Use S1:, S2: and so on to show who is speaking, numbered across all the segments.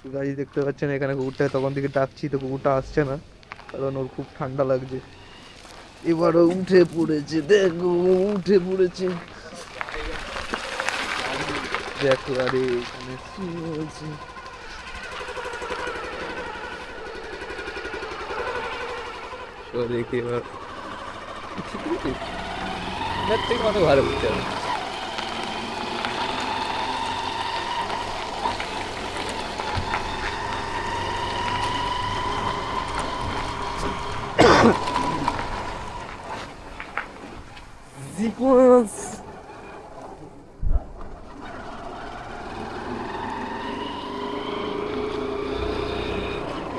S1: গাড়ি দেখতে পাচ্ছেন এখানে কুকুরটাকে তখন থেকে ডাকছি তো কুকুরটা আসছে না, কারণ ওর খুব ঠান্ডা লাগছে। এবারও উঠে পড়েছে, দেখো উঠে পড়েছে, দেখো আরে এখানে শুয়ে আছে। তো দেখি এবার এর থেকে অনেক ভালো বুঝতে হবে।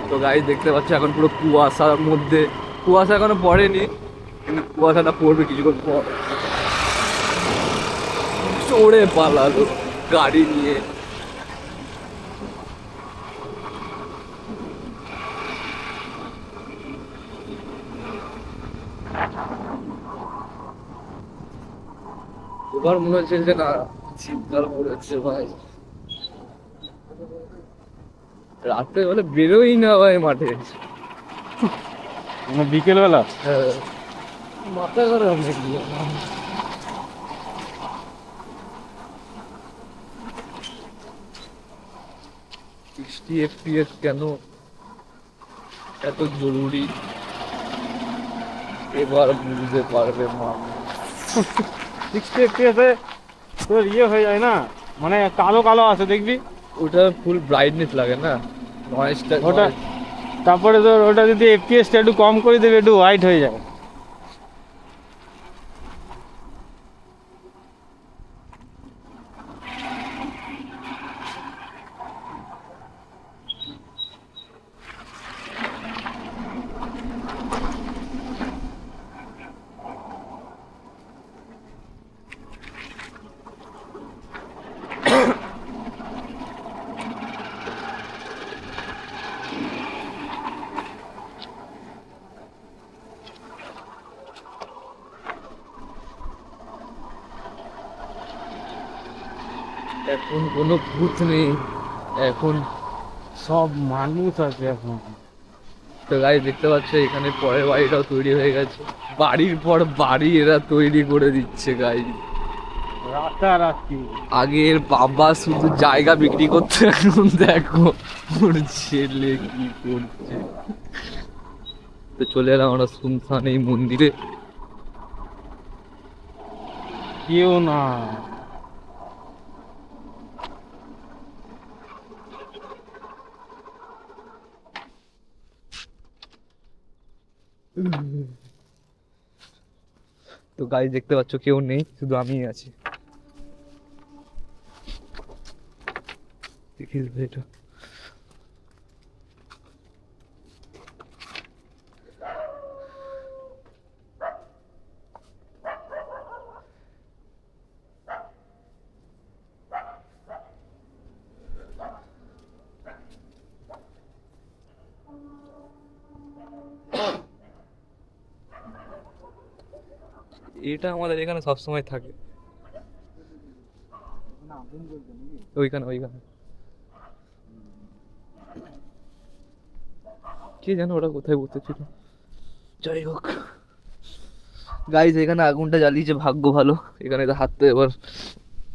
S1: তো গাইস দেখতে পাচ্ছ এখন পুরো কুয়াশার মধ্যে, কুয়াশা এখনো পড়েনি কিন্তু কুয়াশাটা পড়বে কিছুক্ষণ পর। চড়ে পালালো গাড়ি নিয়ে। এবার মনে হচ্ছে যে না, শীতকাল পড়েছে ভাই, রাত্রে বলে বেরোই না ভাই মাঠে।
S2: বিকেল বেলা
S1: হ্যাঁ, মাথা খারাপ হয়ে গেল। 60 FPS কেন এত জরুরি এবার বুঝতে পারবে মা।
S2: 60 FPS-এ তোর ইয়ে হয়ে যায় না, মানে কালো কালো আছে দেখবি
S1: ওটা ফুল ব্রাইটনেস লাগে না, নয়েজটা
S2: ওটা। তারপরে তোর ওটা যদি FPS-টা একটু কম করে দেবে, একটু হোয়াইট হয়ে যায়।
S1: এখন কোনো ভূত নেই, এখন
S2: সব মানুষ আছে এখন।
S1: তো গাইস দেখতে পাচ্ছ এখানে পরের বাড়িটাও তৈরি হয়ে গেছে, বাড়ির পর বাড়ি এরা তৈরি করে দিচ্ছে গাইস।
S2: রাতারাতি
S1: আগের বাবা শুধু জায়গা বিক্রি করতে, এখন দেখো ওর ছেলে কি করছে। তো চলে এলাম আমরা শুনশান এই মন্দিরে।
S2: কেউ না।
S1: তো গাইস দেখতে পাচ্ছ কেউ নেই, শুধু আমিই আছি। দেখিস এটা এটা আমাদের এখানে সবসময় থাকে, ওইখানে ওইখানে কে জানো ওরা কোথায় বসেছিল। যাই হোক গাইজ এখানে আগুনটা জ্বালিয়েছে, ভাগ্য ভালো, এখানে তো হাত তো এবার